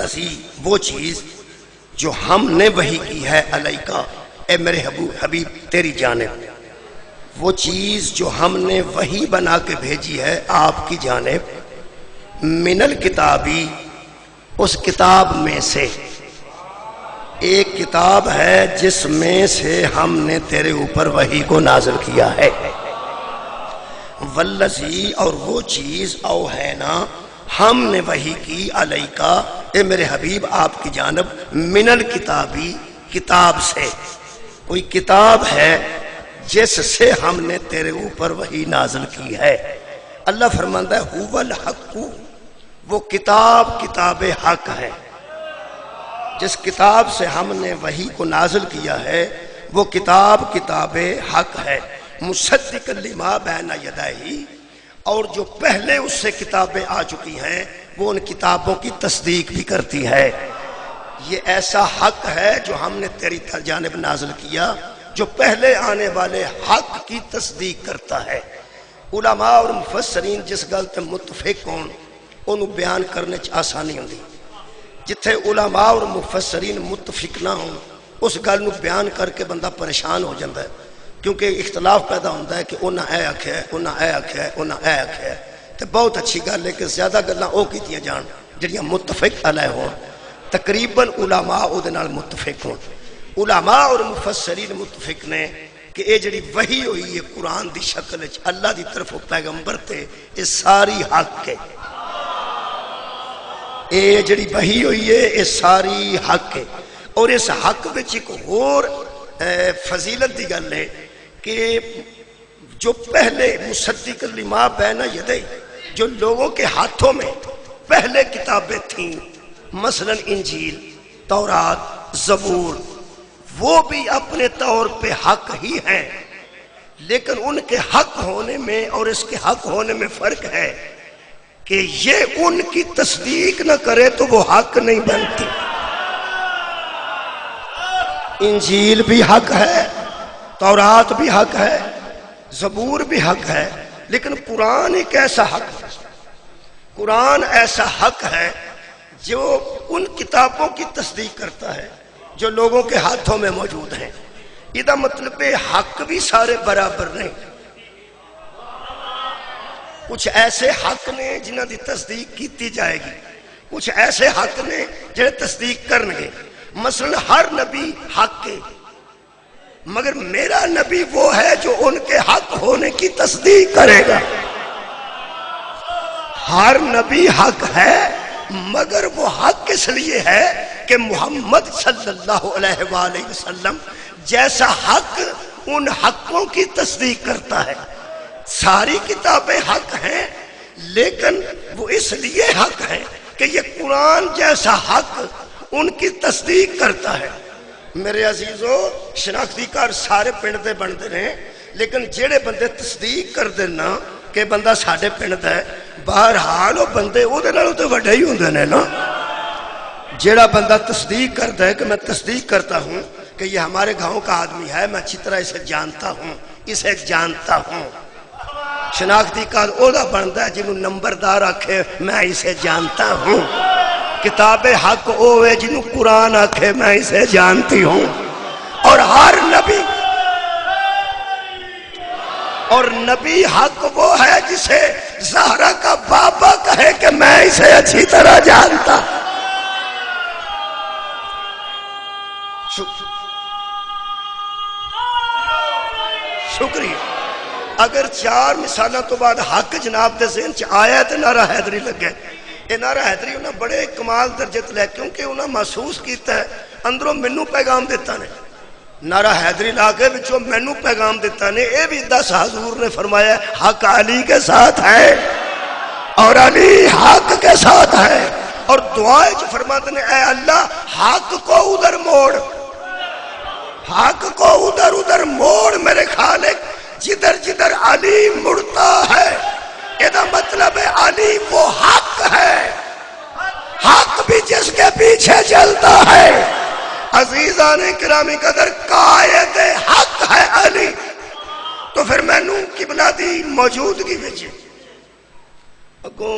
والذی وہ چیز جو ہم نے وحی کی ہے علیکہ اے میرے حبیب تیری جانب، وہ چیز جو ہم نے وحی بنا کے بھیجی ہے آپ کی جانب، من الکتابی اس کتاب میں سے، ایک کتاب ہے جس میں سے ہم نے تیرے اوپر وحی کو نازل کیا ہے، والذی اور وہ چیز اوحینا ہم نے وحی کی علیکہ اے میرے حبیب آپ کی جانب، من الکتابی کتاب سے، کوئی کتاب ہے جس سے ہم نے تیرے اوپر وحی نازل کی ہے۔ اللہ فرماتا ہے هو الحق، وہ کتاب حق ہے، جس کتاب سے ہم نے وحی کو نازل کیا ہے وہ کتاب حق ہے، مصدق لما بین یدیہ، اور جو پہلے اس سے کتابیں آ چکی ہیں وہ ان کتابوں کی تصدیق بھی کرتی ہے۔ یہ ایسا حق ہے جو ہم نے تیری جانب نازل کیا جو پہلے آنے والے حق کی تصدیق کرتا ہے۔ علماء اور مفسرین جس گل تے متفق ہون انہوں بیان کرنے چ آسانی ہوندی، جتھے علماء اور مفسرین متفق نہ ہوں اس گل نو بیان کر کے بندہ پریشان ہو جاتا ہے، کیونکہ اختلاف پیدا ہوتا ہے کہ انہاں اے آکھیا ہے، انہاں اے آکھیا ہے، انہاں اے آکھیا ہے، تے بہت اچھی گل ہے کہ زیادہ گلاں او کیتیاں جان جڑیاں متفق علیہ ہون، تقریباً علماء او دے نال متفق ہون۔ علماء اور مفسرین متفق نے کہ اے جڑی وحی ہوئی ہے قرآن دی شکل وچ اللہ دی طرف پیغمبر تے اے ساری حق ہے، اے جڑی وحی ہوئی ہے اے ساری حق ہے۔ اور اس حق وچ ایک اور فضیلت دی گل ہے کہ جو پہلے مصدق لما بین یدیہ جو لوگوں کے ہاتھوں میں پہلے کتابیں تھیں، مثلا انجیل، تورات، زبور، وہ بھی اپنے طور پہ حق ہی ہیں، لیکن ان کے حق ہونے میں اور اس کے حق ہونے میں فرق ہے کہ یہ ان کی تصدیق نہ کرے تو وہ حق نہیں بنتی۔ انجیل بھی حق ہے، تورات بھی حق ہے، زبور بھی حق ہے، لیکن قرآن ایک ایسا حق ہے، قرآن ایسا حق ہے جو ان کتابوں کی تصدیق کرتا ہے جو لوگوں کے ہاتھوں میں موجود ہیں۔ یہ مطلب حق بھی سارے برابر نہیں، کچھ ایسے حق نے جنہاں دی تصدیق کیتی جائے گی، کچھ ایسے حق نے جنہیں تصدیق کرنگے۔ مثلا ہر نبی حق ہے، مگر میرا نبی وہ ہے جو ان کے حق ہونے کی تصدیق کرے گا۔ ہر نبی حق ہے مگر وہ حق اس لیے ہے کہ محمد صلی اللہ علیہ وآلہ وسلم جیسا حق ان حقوں کی تصدیق کرتا ہے۔ ساری کتابیں حق ہیں لیکن وہ اس لیے حق ہیں کہ یہ قرآن جیسا حق ان کی تصدیق کرتا ہے۔ میرے عزیزو، شناختی کار سارے پنڈ دے بندے ہیں، لیکن جڑے بندے تصدیق کر دینا کہ بندہ ساڑھے پنڈ ہے، بہرحال وہ بندے وہ دینا تو وڈے ہی ہوندے نے نا۔ جڑا بندہ تصدیق کرتا ہے کہ میں تصدیق کرتا ہوں کہ یہ ہمارے گاؤں کا آدمی ہے، میں اچھی طرح اسے جانتا ہوں، اسے جانتا ہوں، شناختی کار اولا بندہ ہے جنہوں نمبردار آکھے میں اسے جانتا ہوں۔ کتاب حق اوے جنہوں قرآن آکھے میں اسے جانتی ہوں۔ اور ہر نبی اور نبی حق وہ ہے جسے زہرا کا بابا کہے کہ میں اسے اچھی طرح جانتا۔ شکریہ۔ اگر چار مثالہ تو بعد حق جناب دے ذہن چ آیا ہے تو نعرہ حیدری لگے۔ یہ نعرہ حیدری انہاں بڑے کمال درجت لے کیونکہ انہاں محسوس کیتا ہے اندروں منو پیغام دیتا نے۔ نعرہ حیدری لاغے بچوں منو پیغام دیتا نے، اے بھی دس حضور نے فرمایا حق علی کے ساتھ ہے اور علی حق کے ساتھ ہے، اور دعائیں جو فرماتے نے اے اللہ حق کو ادھر موڑ، حق کو ادھر موڑ میرے خالق، جدھر جدھر علی مڑتا ہے یہ مطلب ہے علی وہ حق ہے، حق بھی جس کے پیچھے چلتا ہے۔ عزیزان کرامی قدر قائد حق ہے علی، تو پھر میں نوں قبلہ دی موجودگی بچے اگوں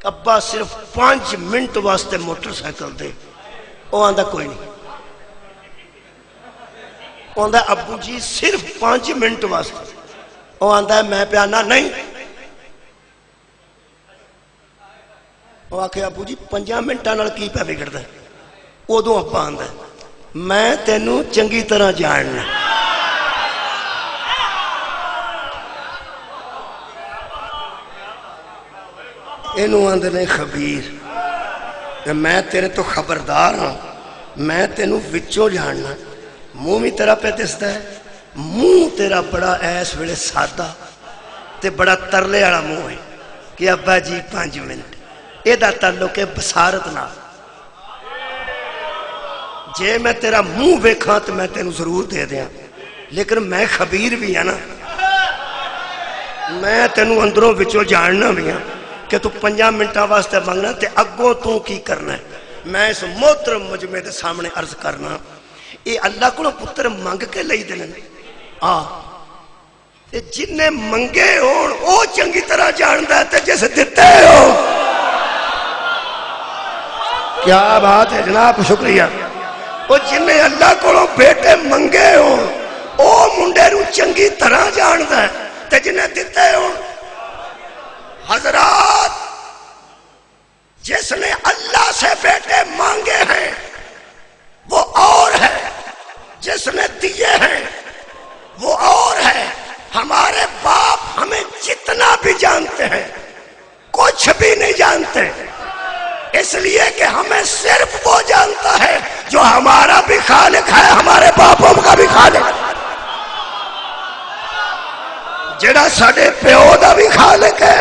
ابا صرف 5 منٹ واسطے موٹر سائیکل دے، وہ آندا کوئی نہیں، وہ آندا ابو جی صرف 5 منٹ واسطے، وہ آندا ہے میں پیانا نہیں، وہ آکھے ابو جی 5 منٹاں نال کی پہ بگڑدا ہے، ادوں ابا آندا ہے میں تینوں چنگی طرح جاننا، اینوں آندے نے خبیر، کہ میں تیرے تو خبردار ہاں، میں تینوں وچوں جاننا، منہ بھی تیرا پہ دستا ہے، منہ تیرا بڑا ایس ویلے سادہ تے بڑا ترلے والا منہ ہے کہ ابا جی 5 منٹ، یہ دا تعلق ہے بصارت نال، جے میں تیرا منہ ویکھاں تو میں تینوں ضرور دے دیاں، لیکن میں خبیر بھی ہاں نا، میں تینوں اندروں وچوں جاننا بھی ہاں کہ تو 5 منٹاں واسطے منگنا تے اگوں تو کی کرنا ہے۔ میں اس محترم مجمع دے سامنے عرض کرنا، یہ اللہ کو پتر منگ کے لئی دین، جن نے منگے ہون او چنگی طرح جاندا ہے تے جس دتے ہو، کیا بات ہے جناب، شکریہ، وہ جن نے اللہ کو بیٹے منگے ہون او منڈے نو چنگی طرح جاندا ہے تے جن نے دتے ہون۔ حضرات جس نے اللہ سے بیٹے مانگے ہیں وہ اور ہے، جس نے دیے ہیں وہ اور ہے۔ ہمارے باپ ہمیں جتنا بھی جانتے ہیں کچھ بھی نہیں جانتے، اس لیے کہ ہمیں صرف وہ جانتا ہے جو ہمارا بھی خالق ہے، ہمارے باپوں کا بھی خالق ہے، جڑا ساڈے پیو دا بھی خالق ہے،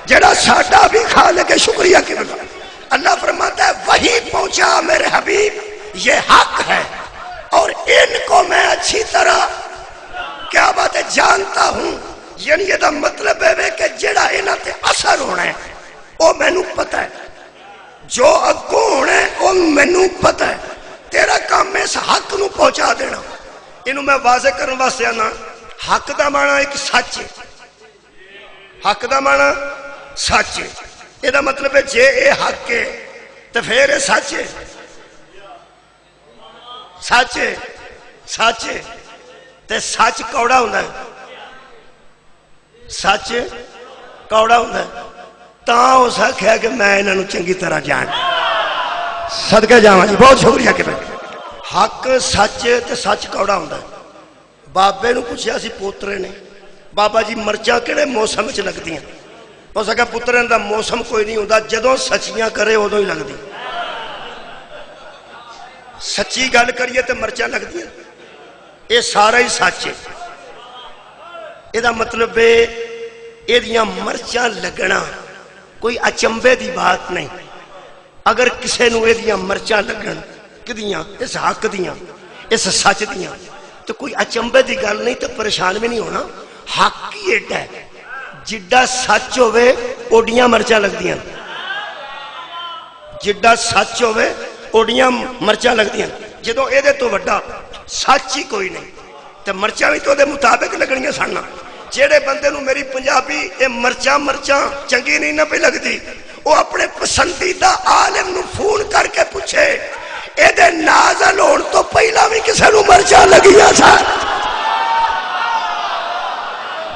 جڑا ساڈا بھی خالق ہے۔ شکریہ کی بنا اللہ فرماتا ہے وہی پہنچا میرے حبیب، یہ حق ہے اور ان کو میں اچھی طرح کیا بات ہے جانتا ہوں، یعنی یہ دا مطلب ہے کہ جڑا انہاں تے اثر ہونا ہے وہ مینوں پتہ ہے، جو اگوں ہونا ہے وہ مینوں پتہ ہے، تیرا کام ہے اس حق نو پہنچا دینا۔ انہوں میں واضح کرنے واسطے آنا، حق دا معنی ایک سچ ہے، حق دا معنی سچ ہے، یہ دا مطلب ہے جے اے حق ہے تو پھر اے سچ ہے، سچ ہے، سچ ہے تے سچ کوڑا ہوندہ ہے، سچ کوڑا ہوندہ ہے، تاں ہو سکھا ہے کہ میں انہوں چنگی طرح جان صدقہ جاواں جی، بہت شکریہ کہ حق سچ تے سچ کوڑا ہوندہ ہے۔ بابے نو پوچھیا سی پوترے نے، بابا جی مرچاں کیڑے موسم وچ لگدی ہیں؟ ہو سکا پترے دا موسم کوئی نہیں ہوندا، جدوں سچیاں کرے ادوں ہی لگدی، سچی گل کریے تے مرچاں لگدی ہیں، یہ سارا ہی سچ ہے۔ یہ دا مطلب ہے یہ دیاں مرچاں لگنا کوئی اچنبے دی بات نہیں، اگر کسے نو یہ دیاں مرچاں لگن کدیاں اس حق دیاں اس سچ دیاں تو کوئی اچنبے دی گل نہیں، تو پریشان بھی نہیں ہونا، حق ہی ایڈا ہے، جڈا سچ ہوئے اوڈیاں مرچاں لگ دیاں، جڈا سچ ہوئے اوڈیاں مرچاں لگ دیاں، جدوں اے دے تو وڈا سچ ہی کوئی نہیں تے مرچاں بھی تو دے مطابق لگنیاں سننا۔ جیڑے بندے نو میری پنجابی اے مرچاں چنگی نہیں نہ پہ لگتی، وہ اپنے پسندیدہ عالم نو فون کر کے پوچھے اے دے نازل ہون تو پہلا بھی کسے نو مرچاں لگیاں سا۔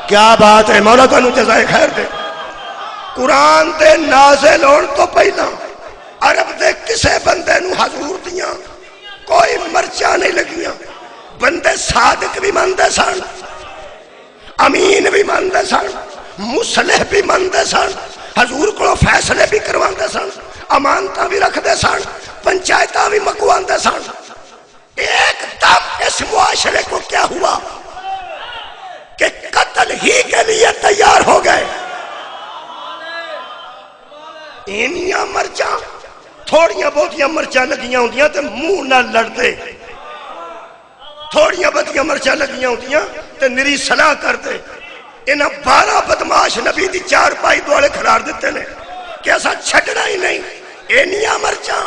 کیا بات ہے، مولا تو انہوں جزائے خیر دے۔ قرآن دے نازل ہون تو پہلا عرب دے کسے بندے نو حضور دیاں کوئی مرچاں نہیں لگیاں، بندے صادق بھی ماندے سن، امین بھی ماندے سن، مصلح بھی ماندے سن، حضور کو فیصلے بھی کرواندے سن، امانتاں بھی رکھ دے سن، پنچایتاں بھی مکواندے سن۔ ایک دم اس معاشرے کو کیا ہوا کہ قتل ہی کے لیے تیار ہو گئے۔ اینیاں مرچاں تھوڑیاں بہتیاں مرچاں لگیاں ہوندیاں تے منہ نہ لڑتے، تھوڑیاں بہتیاں مرچاں لگیاں ہوندیاں تے نری صلاح کرتے۔ انہاں 12 بدماش نبی دی 4 پائی دوالے کھلار دیتے نے کہ ایسا چھڑنا ہی نہیں، اینیاں مرچاں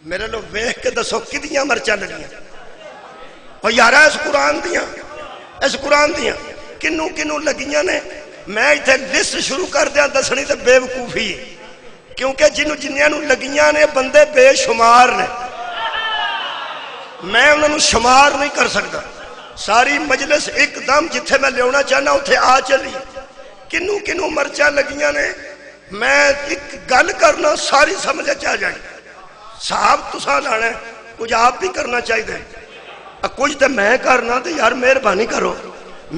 میرے لوگ ویکھ کے دسو کدیاں مرچاں لگیاں؟ اور یارا اس قرآن دیاں کنوں لگیاں نے میں اتنے لسٹ شروع کر دیا دسنی تے بے وقوفی، کیونکہ جنہوں جنیاں نو لگیاں نے بندے بے شمار نے، میں انہوں شمار نہیں کر سکتا. ساری مجلس ایک دم جتھے میں لیونا چاہنا اتھے آ چلی. کنوں کنوں مرچہ لگیاں نے، میں ایک گل کرنا ساری سمجھ چاہ جائیں. صاحب تساں لانا ہے، کچھ آپ بھی کرنا چاہیے، کچھ تو میں کرنا تو یار مہربانی کرو.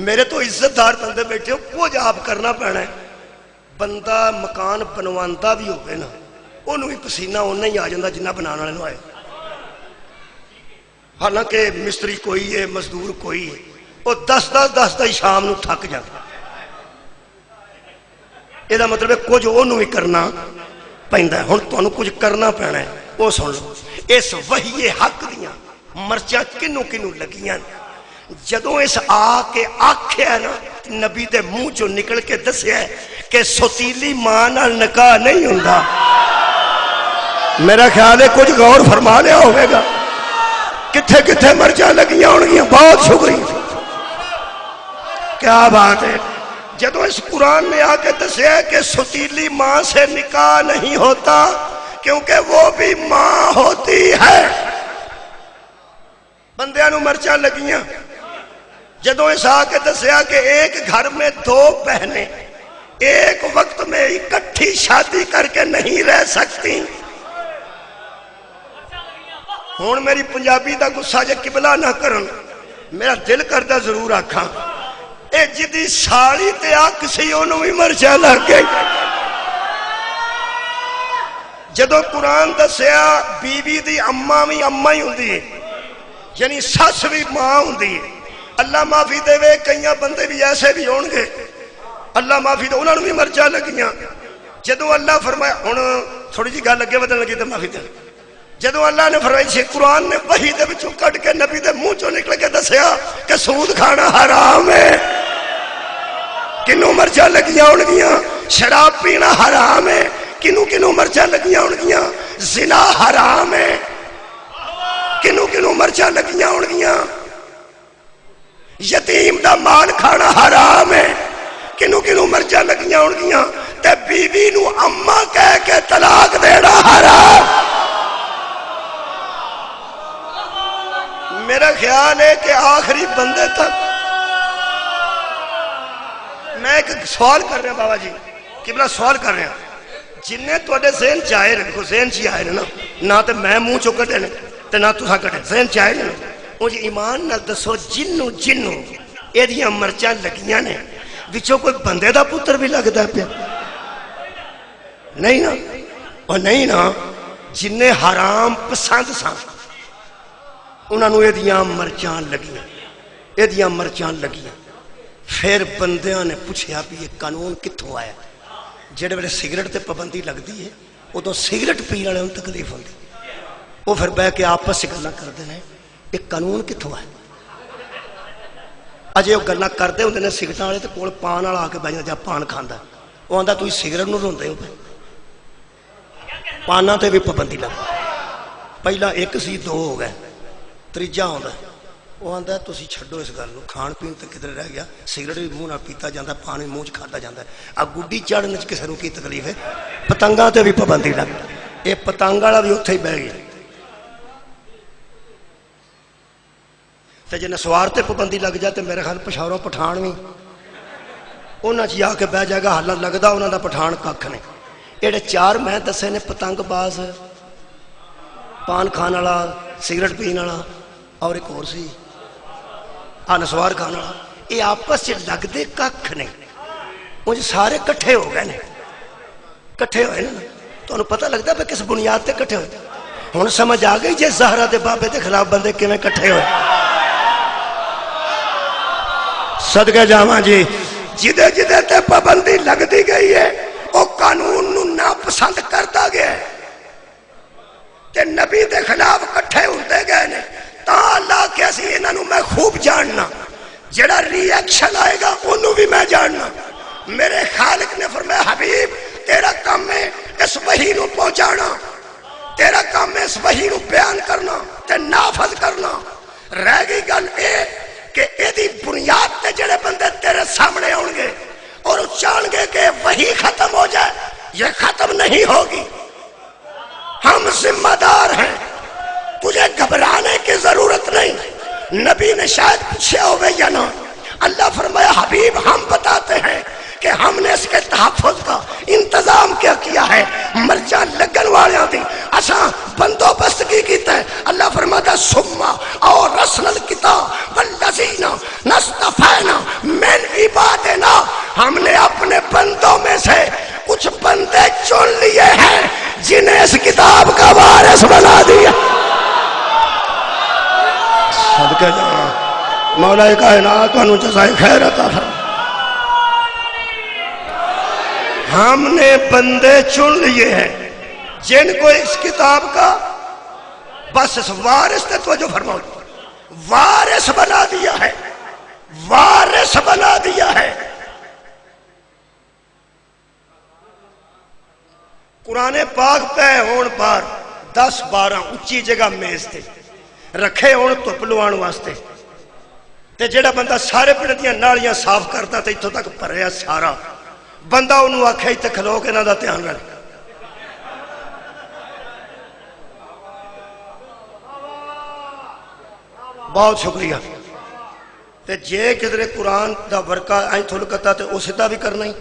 میرے تو عزت دار بندے بیٹھے ہو، کچھ آپ کرنا پینا ہے. بندہ مکان بنوانتا بھی ہوئے نا، انہوں بھی پسینہ انہیں ہی آ جاندہ جنہ بنانا والے نو آئے. حالانکہ مستری کوئی ہے، مزدور کوئی ہے، وہ دس شام نو تھک جاتا. یہ دا مطلب ہے کچھ انہوں بھی کرنا پہندہ ہے. ہن تو انہوں کچھ کرنا پینا ہے، وہ سن لو. اس وحی حق دیاں مرچہ کنوں کنوں لگیاں. جدوں اس آ کے آکھے ہے نا، نبی دے منہ جو نکل کے دسیا ہے کہ ستیلی ماں نال نکاح نہیں ہوندا. میرا خیال ہے کچھ غور فرما لیا ہوئے گا. کتھے کتھے مرچہ لگیاں ہونگیاں. بہت شکریہ، کیا بات ہے. جدوں اس قرآن میں آ کے دسیا ہے کہ ستیلی ماں سے نکاح نہیں ہوتا کیونکہ وہ بھی ماں ہوتی ہے. بندیاں نو مرچہ لگیاں. جدوں اس آ کے دسیا کہ ایک گھر میں دو بہنیں ایک وقت میں اکٹھی شادی کر کے نہیں رہ سکتی. ہون میری پنجابی دا غصہ جے قبلہ نہ کرن، میرا دل کردہ ضرور آکھاں اے جدی ساڑی تے آکھ سی انہوں بھی مرچہ لگ گئی. جدو قرآن دسیا بی بی دی اماں بھی اماں ہی ہوندی ہے، یعنی سس بھی ماں ہوندی ہے. اللہ معافی دے وے کئیاں بندے بھی ایسے بھی ہونگے، اللہ معافی دے انہوں نے بھی مرچہ لگیاں. جدو اللہ فرمایا، ہن تھوڑی جی گل لگے بدل لگی تے معافی دے. جدو اللہ نے فرمائی سے قرآن نے وحی دے وچوں کٹ کے نبی دے منہ چوں نکل کے دسیا کہ سود کھانا حرام ہے. کنوں مرچہ لگیاں ہونگیاں. شراب پینا حرام ہے. کنوں کنوں مرچہ لگیاں ہونگیاں. زنا حرام ہے. کنوں کنوں مرچہ لگیاں ہونگیاں. یتیم دا مال کھانا حرام ہے. کنوں کنوں مرچہ لگیاں ہونگیاں. تے بیوی نو اماں کہہ کے طلاق دینا حرام. میرا خیال ہے کہ آخری بندے تک میں ایک سوال کر رہا ہوں. بابا جی قبلہ سوال کر رہا ہوں، جنہیں توڑے ذہن چاہے رہے کو ذہن چی آئے نا، نہ تے میں منہ چو کٹے نے تے نہ تساں کٹے، ذہن چاہے نا. مجھے ایمان نہ دسو جنوں اے دیاں مرچاں لگیاں نے وچوں کوئی بندے دا پتر بھی لگدا ہے پیا؟ نہیں نا. اور نہیں نا، جنہیں حرام پسند سان انہوں نے ایدیاں مرچاں لگیاں، ایدیاں مرچاں لگیاں. پھر بندیاں نے پوچھیا بھی یہ قانون کتھوں آیا؟ جڑے ویلے سگریٹ تے پابندی لگدی ہے ادو سگریٹ پینے والے انہوں تکلیف ہوندی، وہ پھر بہ کے آپس سے گلاں کردے ہیں یہ قانون کتھوں آیا؟ اجے وہ گلاں کردے ہوندے نے سگریٹاں والے تے کول پان والا آ کے بیٹھ جا پان کھاندا، وہ آندا تسی سگریٹ نوں روندے ہو پے. پاناں تے بھی پابندی لگ، پہلا ایک سی دو ہو گئے، تیجا آندا وہ آندا تسی چھڈو اس گل نوں، کھان پین تے کدھر رہ گیا، سگریٹ بھی منہ نال پیتا جاندا، پانی منہ چ کھادا جاندا. ا گڈی چڑھن وچ کسے نوں کی تکلیف ہے؟ پتنگاں تے بھی پابندی لگ، اے پتنگ والا بھی اوتھے ہی بیٹھ گیا. تے جے نسوار تے پابندی لگ جائے تے میرے خیال پشاوروں پٹھان بھی انہاں چ آ کے بہ جائے گا. حالت لگدا انہاں دا پٹھان ککھ نہیں. ایڑے چار میں دسے نے پتنگ باز، پان کھان والا، سگریٹ پین والا اور ایک اور سی نسوار کھانا، یہ آپس لگتے کھ نہیں. مجھے سارے کٹھے ہو گئے نے، کٹھے ہوئے نا. تو پتہ لگتا پہ کس بنیاد تے کٹھے ہوئے. ہوں سمجھ آ گئی جی زہرا دے بابے دے خلاف بندے کیویں کٹھے ہوئے. صدقے جاواں جی جدے جدے تے پابندی لگتی گئی ہے وہ قانون نو ناپسند کرتا گیا تے نبی دے خلاف کٹھے ہوندے گئے نے. تا اللہ کے اسی انہاں نو میں خوب جاننا، جڑا ری ایکشن آئے گا انہوں بھی میں جاننا. میرے خالق نے فرمایا حبیب تیرا کام ہے اس وحی نو پہنچانا، تیرا کام ہے اس وحی نو بیان کرنا تے نافذ کرنا. رہ گئی گل اے کہ ایدی بنیاد تے جڑے بندے تیرے سامنے ہون گے اور جان گے کہ وہی ختم ہو جائے، یہ ختم نہیں ہوگی۔ ہم ذمہ دار ہیں، تجھے گھبرانے کی ضرورت نہیں۔ نبی نے شاید پوچھے ہوئے یا نہ، اللہ فرمایا حبیب ہم بتاتے ہیں کہ ہم نے اس کے تحفظ کا انتظام کیا کیا ہے، مرچاں لگن والیاں دی اساں بندوبست کی کیتا ہے۔ اللہ فرماتا سما اور رسل الکتاب والذین نصطفینا من عبادنا، ہم نے اپنے بندوں میں سے کچھ بندے چن لیے ہیں جنہیں اس کتاب کا وارث بنا دیا۔ صدقہ جانا مولا کائنات انہوں جزائے خیر عطا فرمائے۔ ہم نے بندے چن لیے ہیں جن کو اس کتاب کا بس اس وارث نے توجہ فرماؤ وارث بنا دیا ہے، وارث بنا دیا ہے۔ قرآن پاک پہ ہون بار 10-12 اچھی جگہ میز تے رکھے ہون تو پلوان واسطے، تے جڑا بندہ سارے پنڈ دیاں نالیاں صاف کرتا تے اتھوں تک بھریا سارا بندہ انہوں آکھے ہی تے کھلو کے نہ دا دھیان رکھ۔ بہت شکریہ۔ تے جے کدھر قرآن دا ورکا آئیں تھوڑ کتا تے اسے دا بھی کرنا ہی،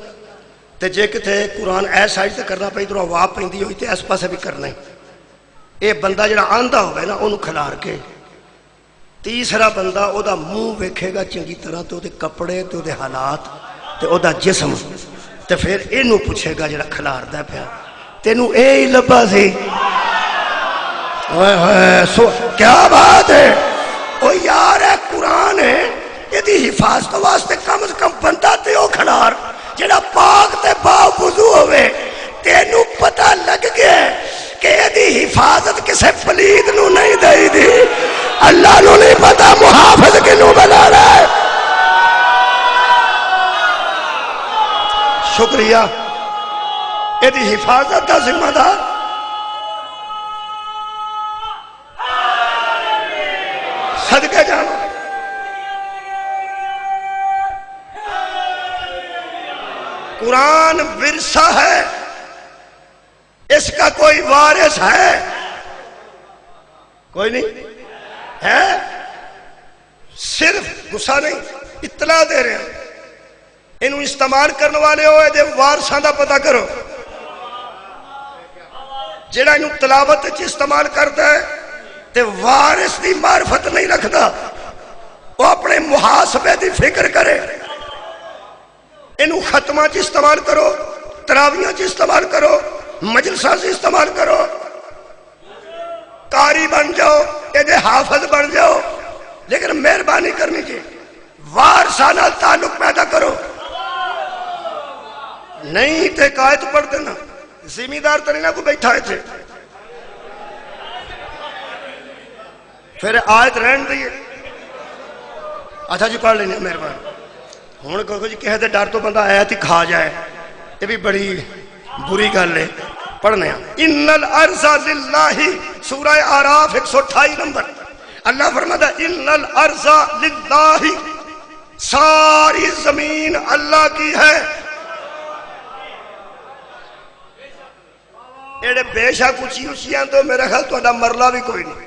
تے جے کتے قرآن ایس سائڈ تے کرنا پہی درہ واپ پہندی ہوئی تے ایس پاسے بھی کرنا ہی۔ اے بندہ جڑا آندہ ہوئے نا انہوں کھلار کے، تیسرا بندہ او دا منہ ویکھے گا چنگی طرح تے او دے کپڑے تے او دے حالات تے او دا جسم، تے پھر انہوں پوچھے گا جڑا کھلار دا پیا تینوں اے ہی لبا سی؟ کیا بات ہے؟ او یار ہے قرآن ہے، یہ دی حفاظت واسطے کم از کم بندہ تے او کھلار جڑا پاک تے باوضو ہوئے، تینوں پتہ لگ گیا کہ یہ دی حفاظت کسے پلید نو نہیں دائی دی، اللہ نو نہیں پتا محافظ کے نو بنا رہا ہے۔ شکریہ۔ یہ دی حفاظت دا ذمہ دار صدقے جانا۔ قرآن ورثہ ہے، اس کا کوئی وارث ہے؟ کوئی نہیں ہے، صرف غصہ نہیں اطلاع دے رہے ہیں۔ انہوں استعمال کرنے والے ہوئے دے وارثاں دا پتہ کرو، جڑا انہوں تلاوت چ استعمال کرتا ہے تے وارث دی معرفت نہیں رکھتا، وہ اپنے محاسبے دی فکر کرے۔ انہوں ختمہ چ استعمال کرو، تراویحاں چ استعمال کرو، مجلساں سے استعمال کرو، قاری بن جاؤ، یہ حافظ بن جاؤ، لیکن مہربانی کرنی چاہیے وارثاں نال تعلق پیدا کرو۔ نہیں تے قائد پڑھ دینا، ذمہ دار تو نہیں نہ کو بیٹھا ہے تھے، پھر آیت رہن دیئے۔ اچھا جی پڑھ لینے مہربانی۔ ہوں کہو جی کہہ دے ڈر تو بندہ آیت ہی کھا جائے، یہ بھی بڑی بری گل ہے۔ پڑھنے ہیں ان الارض للہ، سورہ آراف 128 نمبر، اللہ فرماتا ہے ان الارض للہ، ساری زمین اللہ کی ہے۔ ایڈے بے شک اچھی اچھیاں تو میرا خیال تو اڈا مرلہ بھی کوئی نہیں۔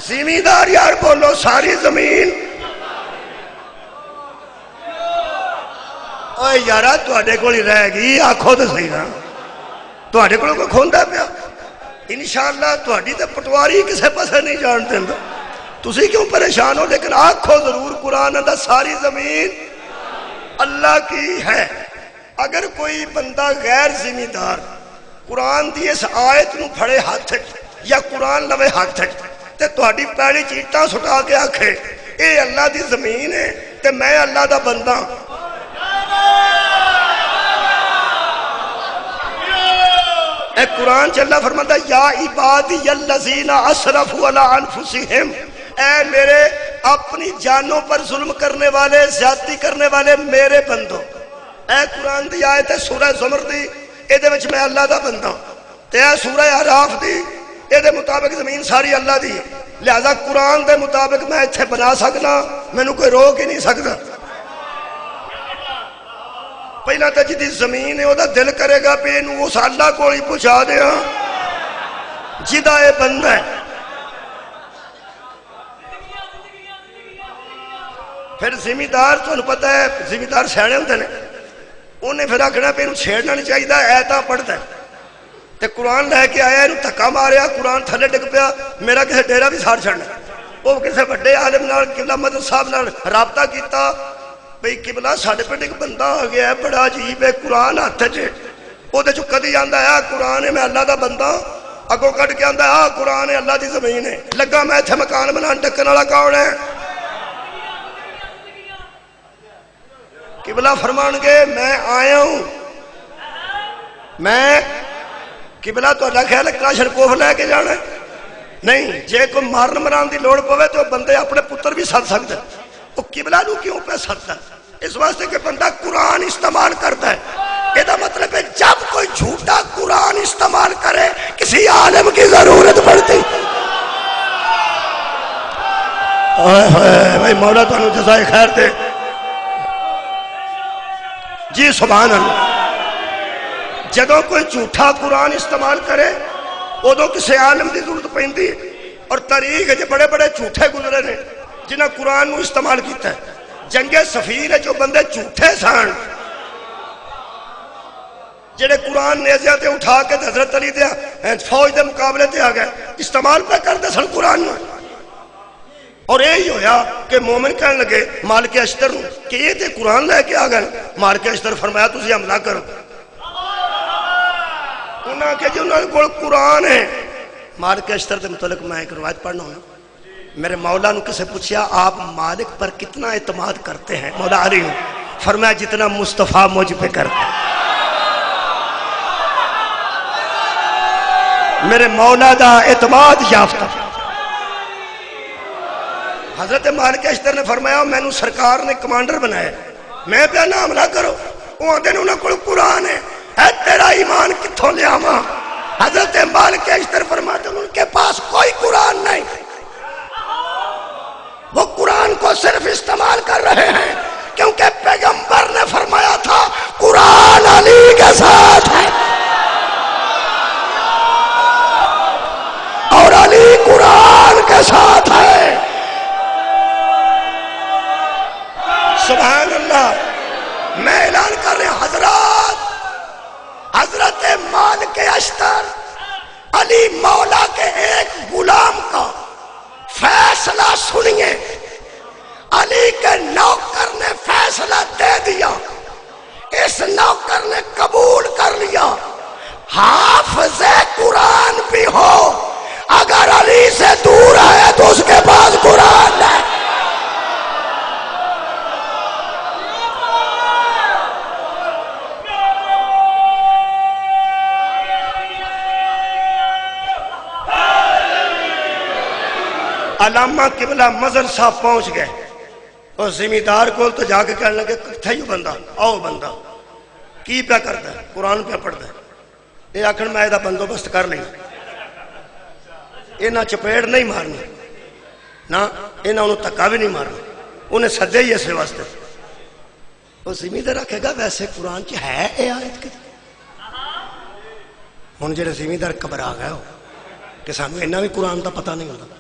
ذمہ دار یار بولو ساری زمین۔ اوہ یارہ تو اڈے کو نہیں رہ گی، آنکھوں تو صحیح نا تو اڈے کو کوئی کھوندا پیا، انشاءاللہ تو اڈی تے پٹواری کسے پسے نہیں جانتے ہیں تسی کیوں پریشان ہو، لیکن آنکھوں ضرور قرآن دا ساری زمین اللہ کی ہے۔ اگر کوئی بندہ غیر ذمہ دار قرآن دی اس آیت نو پھڑے ہاتھ یا قرآن لوے ہاتھ تے تہاڈی پیڑی چیٹاں سٹا کے آکھے اے اللہ دی زمین ہے تے میں اللہ دا بندہ، اے قرآن چ اللہ فرماتا ہے یا عبادی الذین اسرفوا علی انفسہم، اے میرے اپنی جانوں پر ظلم کرنے والے، زیادتی کرنے والے میرے بندوں۔ اے قرآن دی آیت ہے سورہ زمر دی، اے دے وچ میں اللہ دا بندہ، تے اے سورہ اعراف دی، اے دے مطابق زمین ساری اللہ دی، لہذا قرآن دے مطابق میں اتھے بنا سکنا، میں نو کوئی روک ہی نہیں سکتا۔ پہلا تو جی زمین ہے وہ دل کرے گا پہ انہوں اس اللہ کو ہی پہنچا دیا جدا یہ بندہ ہے. پھر زمیندار تو پتہ ہے زمیندار سیانے ہوتے ہیں انہیں پھر آخنا پہ انہوں چھیڑنا نہیں چاہیے ایتاں پڑھتا ہے تے قرآن لے کے آیا انہوں دھکا ماریا قرآن تھلے ڈگ پیا میرا کسی ڈیرا بھی ساڑ چھڑنا وہ کسی بڑے عالم نال قبلہ مدد صاحب نال رابطہ کیتا بھئی قبلہ ساڑھے پہ ایک بندہ آ گیا ہے بڑا عجیب ہے قرآن ہاتھ چے وہ دے جو کدی آندہ ہے قرآن ہے میں اللہ دا بندہ اگو کٹ کے آندہ ہے قرآن ہے اللہ دی زمین ہے لگا میں تھے مکان بنان ڈکن والا کون ہے قبلہ فرمان گے میں آیا ہوں میں قبلہ تو اللہ خیال ہے کلاشر کوف لے کے جانا ہے نہیں جے کو مارن مران دی لوڑ پوے تو بندے اپنے پتر بھی ساتھ سکتے وہ قبلہ نو کیوں پہ سکتا ہے اس واسطے کہ بندہ قرآن استعمال کرتا ہے یہ مطلب ہے جب کوئی جھوٹا قرآن استعمال کرے کسی عالم کی ضرورت پڑتی بھائی مولا تو انہوں جزائے خیر دے جی سبحان اللہ جدوں کوئی جھوٹا قرآن استعمال کرے ادو کسی عالم کی ضرورت پہنتی اور تاریخ جو بڑے بڑے جھوٹے گزرے نے جنہیں قرآن نو استعمال کیتا ہے جنگ صفین ہے جو بندے جھوٹے سان جڑے قرآن نیزیاں تے اٹھا کے حضرت علی دیا فوج دے مقابلے تے آ گئے استعمال پہ کرتے سن قرآن نو اور یہی ہویا کہ مومن کہنے لگے مالک اشتر نو کہ یہ تے قرآن لے کے آ گئے مالک اشتر فرمایا تسی حملہ کرو انہاں کہ جو انہاں کو قرآن ہے مالک اشتر دے متعلق میں ایک روایت پڑھنا ہوں میرے مولا نے کسے پوچھیا آپ مالک پر کتنا اعتماد کرتے ہیں مولا علی نے فرمایا جتنا مصطفیٰ مجھ پہ کرتے میرے مولا دا اعتماد یافتہ حضرت مالک اشتر نے فرمایا میں نے سرکار نے کمانڈر بنایا میں پہ نہ حملہ کرو وہ آدھے انہوں کو قرآن ہے اے تیرا ایمان کتھوں لے آما حضرت مالک اشتر فرماتے ہیں ان کے پاس کوئی قرآن نہیں وہ قرآن کو صرف استعمال کر رہے ہیں کیونکہ پیغمبر نے فرمایا تھا قرآن علی کے ساتھ ہے اور علی قرآن کے ساتھ ہے سبحان اللہ میں اعلان کر رہے حضرات حضرت مالک اشتر علی مولا کے ایک غلام کا فیصلہ سنیے علی کے نوکر نے فیصلہ دے دیا اس نوکر نے قبول کر لیا حافظ قرآن بھی ہو اگر علی سے دور ہے تو اس کے پاس قرآن ہے علامہ قبلہ مظہر صاحب پہنچ گئے اور زمیندار کو تو جا کے کہنے لگے کتھا ہی بندہ آؤ بندہ کی پہ کرتا ہے قرآن پہ پڑھتا ہے یہ آخر میں ایدہ بندوبست کر لیں انہاں چپیڑ نہیں مارنی نہ انہاں انہوں تکا بھی نہیں مارنا انہیں سدے ہی اس واسطے وہ زمیندار رکھے گا ویسے قرآن چ ہے اے آیت کی ہن جڑے زمیندار گھبرا گئے ہو کہ سانو انہاں بھی قرآن دا پتہ نہیں ہوتا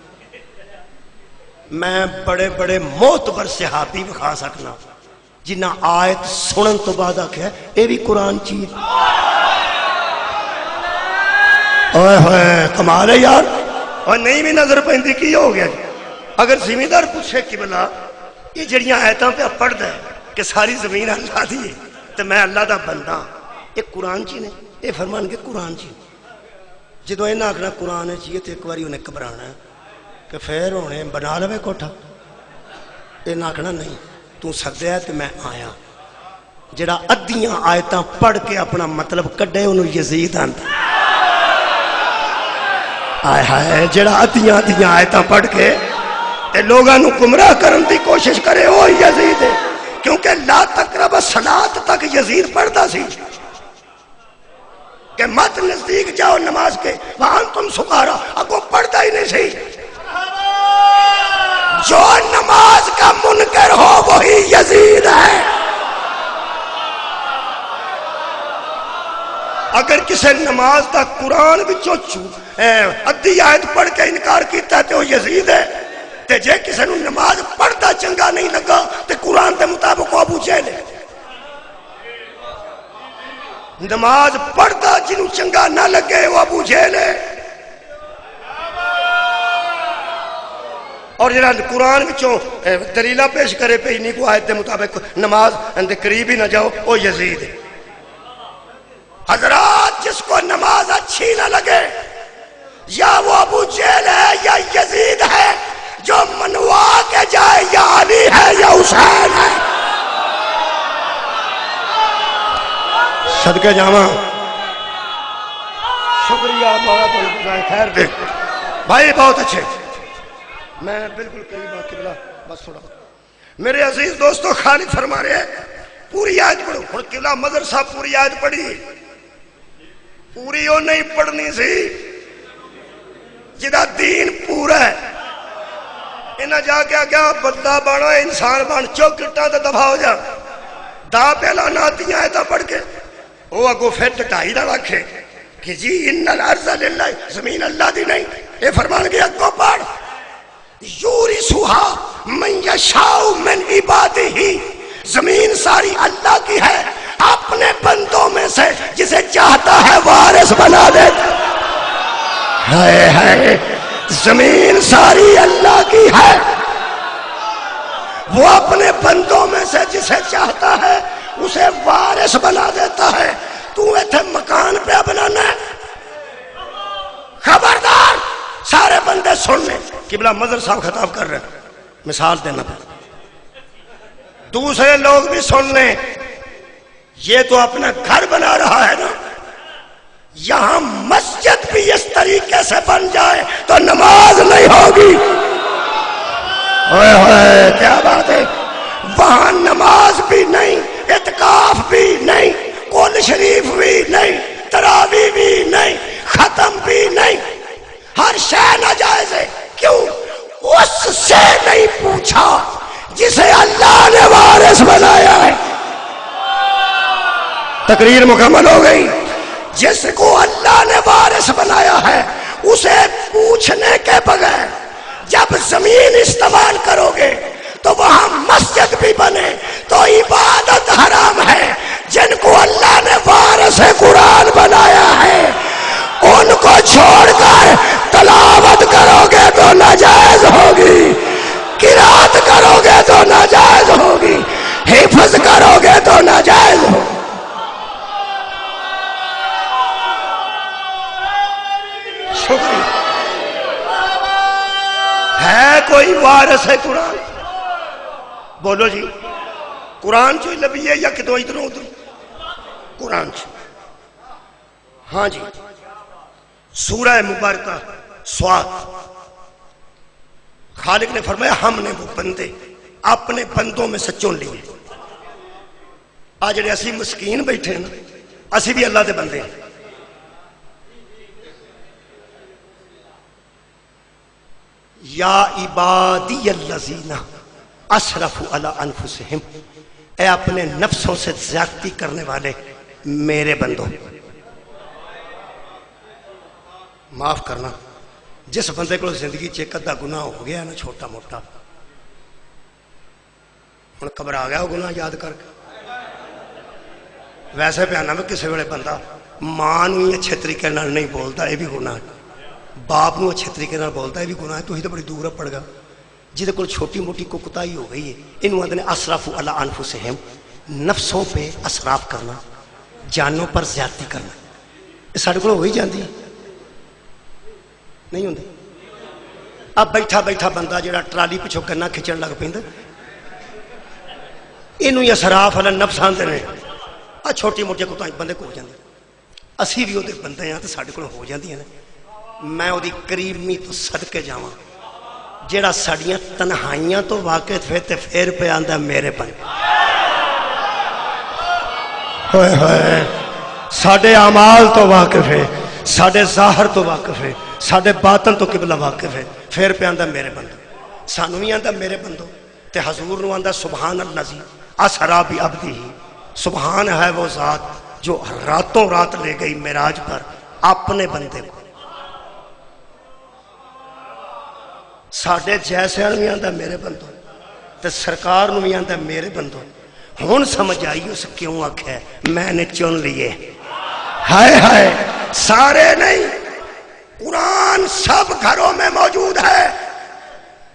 میں بڑے بڑے معتبر صحابی بکھا سکنا جنہ آیت سنن تو بعد آکھیا اے بھی قرآن چیز اوہ ہوئے کمال ہے یار اور نہیں بھی نظر پہندی کی ہو گیا اگر زمیندار پوچھے قبلہ یہ جڑیاں آیتاں پہ پڑھ دے کہ ساری زمین اللہ دی ہے تو میں اللہ دا بندہ یہ قرآن چی نے یہ فرمان کے قرآن چی جدو انہاں آکھنا قرآن چیئے تو ایک باری انہیں کبرانا ہے کہ پھر انہیں بنا لوے کوٹھا یہ نہ آکھنا نہیں تو سدے ہے تو میں آیا جڑا ادیاں آیتاں پڑھ کے اپنا مطلب کڈے انہوں یزید آندا آئے ہائے جڑا ادیاں آیتاں پڑھ کے اے لوگاں نو گمراہ کرن دی کوشش کرے وہ یزید ہے کیونکہ لا تقرب الصلاۃ تک یزید پڑھتا سی کہ مت نزدیک جاؤ نماز کے وہاں تم سکارا اگو پڑھتا ہی نہیں سی جو نماز کا منکر ہو وہی یزید ہے کسے نماز دا قرآن وچوں ادھی آیت پڑھ کے انکار کیتا تے وہ یزید ہے، تے جے کسے نو نماز پڑھدا چنگا نہیں لگا تے قرآن دے مطابق وہ ابو جہل ہے۔ نماز پڑھدا جنوں چنگا نہ لگے وہ ابو جہل ہے۔ اور جنہاں قرآن وچوں دلیلہ پیش کرے پہ انہی کو آیت دے مطابق نماز دے قریب ہی نہ جاؤ وہ یزید ہے۔ حضرات جس کو نماز اچھی نہ لگے یا وہ ابو جہل ہے یا یزید ہے، جو منوا کے جائے یا علی ہے یا حسین ہے۔ صدقے جاواں، شکریہ مولا تو خیر دے بھائی، بہت اچھے، میں بالکل قریب آ قبلہ بس تھوڑا میرے عزیز دوستو، خالد فرما رہے ہیں پوری آیت پڑھو۔ اور قبلہ مظہر صاحب پوری آیت پڑھی، پوری وہ نہیں پڑھنی سی جدا دین پورا ہے، انہاں جا کے آگیا بندہ بانو انسان بان چوکٹا تو دفاع ہو جا، دا پہلا ناتیاں آیتاں پڑھ کے وہ اگو پھر ٹٹائی نہ رکھے کہ جی ان الارض للہ، زمین اللہ دی نہیں، یہ فرمان گیا اگو پڑھ یورثھا من یشاء من عبادہ، زمین ساری اللہ کی ہے، اپنے بندوں میں سے جسے چاہتا ہے وارث بنا دیتا۔ ہائے ہائے، زمین ساری اللہ کی ہے، وہ اپنے بندوں میں سے جسے چاہتا ہے اسے وارث بنا دیتا ہے۔ تو ایتھے مکان پہ بنانا ہے، خبردار سارے بندے سن لیں۔ قبلہ مظہر صاحب خطاب کر رہے ہیں، مثال دینا پڑتا، دوسرے لوگ بھی سن لیں، یہ تو اپنا گھر بنا رہا ہے نا، یہاں مسجد بھی اس طریقے سے بن جائے تو نماز نہیں ہوگی۔ اوئے ہوئے کیا بات ہے، وہاں نماز بھی نہیں، اعتکاف بھی نہیں، قول شریف بھی نہیں، تراویح بھی نہیں، ختم بھی نہیں، ہر شے ناجائز ہے۔ کیوں؟ اس سے نہیں پوچھا جسے اللہ نے وارث بنایا ہے۔ تقریر مکمل ہو گئی۔ جس کو اللہ نے وارث بنایا ہے اسے پوچھنے کے بغیر جب زمین استعمال کرو گے تو وہاں مسجد بھی بنے تو عبادت حرام ہے۔ جن کو اللہ نے وارث قرآن بنایا ہے ان کو چھوڑ کر تلاوت کرو گے تو ناجائز ہوگی، قرات کرو گے تو ناجائز ہوگی، حفظ کرو گے تو ناجائز ہوگی۔ شکریہ۔ ہے کوئی وارث ہے قرآن؟ بولو جی، قرآن چوئی لبی ہے یا کدو ادھر ادھر؟ قرآن چوئی۔ ہاں جی، سورہ مبارکہ سواد، خالق نے فرمایا ہم نے وہ بندے اپنے بندوں میں سے چن لیے۔ آج جڑے اسی مسکین بیٹھے ہیں نا، اسی بھی اللہ دے بندے ہیں۔ یا عبادی الذین اسرفوا علی انفسہم، اے اپنے نفسوں سے زیادتی کرنے والے میرے بندوں، معاف کرنا۔ جس بندے کو زندگی ایک ادھا گناہ ہو گیا نا چھوٹا موٹا، ہن قبر آ گیا وہ گناہ یاد کر کے۔ ویسے پہ آنا میں کسی ویلے بندہ ماں نوں ہی اچھے طریقے نال نہیں بولتا، یہ بھی گناہ ہے، باپ نوں اچھے طریقے نال بولتا ہے بھی گناہ ہے، تو ہی تو بڑی دور پڑ گا۔ جہدے کول چھوٹی موٹی کو کوتاہی ہو گئی ہے، انہوں آدھے اسرفوا علی انفسہم، نفسوں پہ اسراف کرنا، جانوں پر زیادتی کرنا، یہ ساڈے کول ہو ہی جاندی ہے، نہیں ہوندی؟ اب بیٹھا بیٹھا بندہ جڑا ٹرالی پچھوں گنا کھچن لگ پیندا، اینوں ہی اسراف علی النفس آندے نے۔ آ چھوٹی موٹی کوتاہی بندے کو ہو جاندی، اسی بھی وہ بندے ہیں تو ساڈے کول ہو جاندیاں نے۔ میں وہ کریمی تو صدقے جاواں جیڑا ساڈیاں تنہائیاں تو واقف ہے تے پھر پہ آندا میرے بندے، ہوئے ہوئے ساڈے اعمال تو واقف ہے، ساڈے ظاہر تو واقف ہے، ساڈے باطن تو قبلہ واقف ہے، پھر پہ آندا میرے بندے، سانو بھی آندا میرے بندو، تے حضور نو آندا سبحان الذی اسری بعبدہ، سبحان ہے وہ ذات جو راتوں رات لے گئی معراج پر اپنے بندے کو. ساڈے جیسے بھی آندا میرے بندوں تے سرکار نو بھی آندا میرے بندوں. ہن سمجھ آئی اس کیوں آکھیا میں نے چن لیے. ہائے ہائے سارے نہیں، قرآن سب گھروں میں موجود ہے.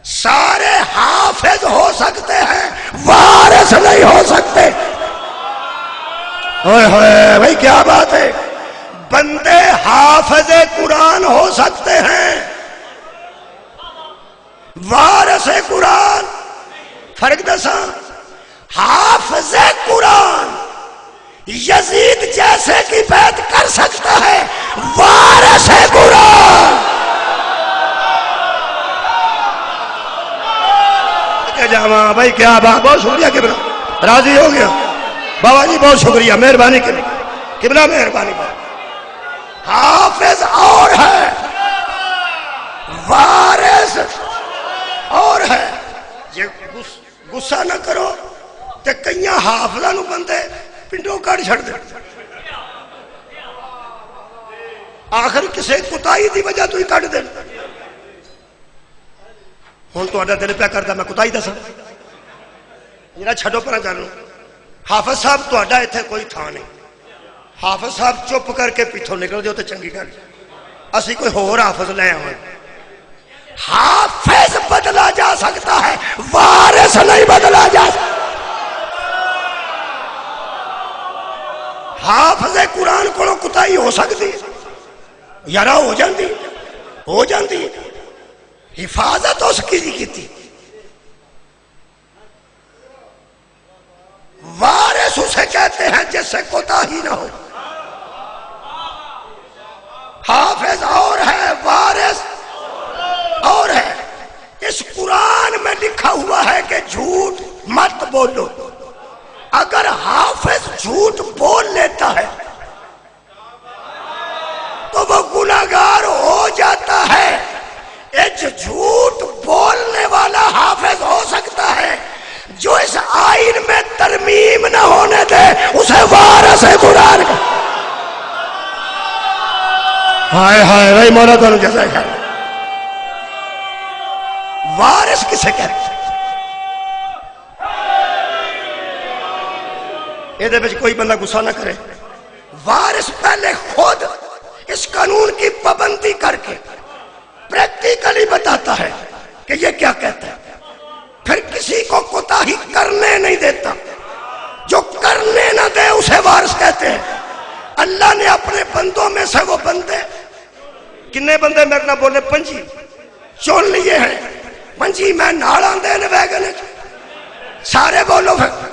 سارے حافظ ہو سکتے ہیں، وارث نہیں ہو سکتے. ہوئے ہوئے بھائی کیا بات ہے. بندے حافظ قرآن ہو سکتے ہیں، وارث قرآن فرق دساں. حافظ قرآن یزید جیسے کی بیعت کر سکتا ہے، وارث قرآن جامع. بھائی کیا بات، بہت شکریہ قبلہ، راضی ہو گیا بابا جی، بہت شکریہ، مہربانی قبلہ مہربانی. حافظ اور ہے، وارث اور ہے. یہ غصہ نہ کرو تے کئیاں حافظاں نو بندے پنڈوں کٹ چھڑ دے. آخر کسے کتائی دی وجہ تو ہی کٹ دے. ہن تہاڈا دل پیا کردا میں کتائی دساں، میرا چھڈو پرا گل. حافظ صاحب تہاڈا ایتھے کوئی تھان نہیں. حافظ صاحب چپ کر کے پیچھوں نکل جاؤ تے چنگی گل. اسی کوئی ہور حافظ لے آواں. حافظ بدلا جا سکتا ہے، وارث نہیں بدلا جا سکتا. حافظ قرآن کو کتائی ہو سکتی یارا، ہو جاندی حفاظت اس کی نہیں کی. وارث اسے کہتے ہیں جس سے کوتاہی نہ ہو. حافظ اور ہے، وارث اور ہے. اس قرآن میں لکھا ہوا ہے کہ جھوٹ مت بولو. اگر حافظ جھوٹ بول لیتا ہے تو وہ گناہگار ہو جاتا ہے. ایک جھوٹ بولنے والا حافظ ہو سکتا ہے، جو اس آئین میں ترمیم نہ ہونے دے اسے وارث قرآن کا. ہائے ہائے بھائی مولا تو جیسا ہے. وارث کسے کہتے ہیں؟ یہ کوئی بندہ غصہ نہ کرے. وارث پہلے خود اس قانون کی پابندی کر کے پریکٹیکلی بتاتا ہے کہ یہ کیا کہتا ہے، پھر کسی کو کوتاہی کرنے نہیں دیتا. جو کرنے نہ دے اسے وارث کہتے ہیں. اللہ نے اپنے بندوں میں سے وہ بندے، کنے بندے میرے نہ بولے، 5 چن لیے ہیں. 5 میں ناڑاں دے ویگن سارے بولو. پھر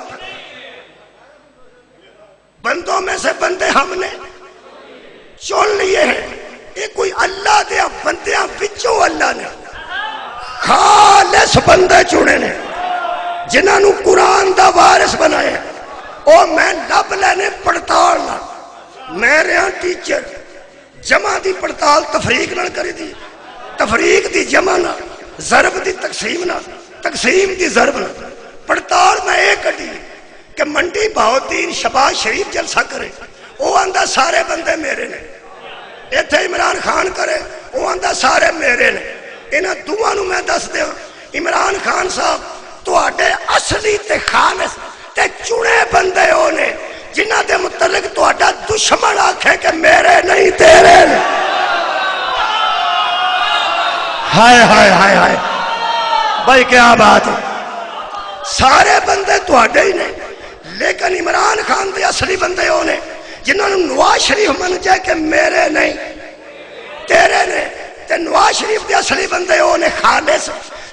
بندوں میں سے بندے ہم نے چن لیے ہیں. یہ کوئی اللہ دے بندیاں وچوں اللہ نے خالص بندے چنے نے جنہاں نو قرآن دا وارث بنایا. او میں لب لینے پڑتال نہ، میرے ہاں ٹیچر جمع دی پڑتال تفریق نہ کری دی، تفریق دی جمع نہ، ضرب دی تقسیم نہ، تقسیم دی ضرب نہ. پڑتال میں ایک کٹی کہ منڈی بہاؤدین شہباز شریف جلسہ کرے، وہ آندہ سارے بندے میرے نے. ایتھے عمران خان کرے، وہ آندہ سارے میرے نے. انہاں دوہاں نو میں دس دیا، عمران خان صاحب تواڈے اصلی تے خالص تے چنے بندے ہونے جنہاں دے متعلق تواڈا دشمن آکھے کہ میرے نہیں تیرے نے. ہائے ہائے ہائے ہائے بھائی کیا بات ہے. سارے بندے تواڈے ہی نے، لیکن عمران خان دے اصلی بندے ہونے جنہوں نے نواز شریف من جائے کہ میرے نہیں تیرے نے. تے نواز شریف دے اصلی بندے ہونے خالص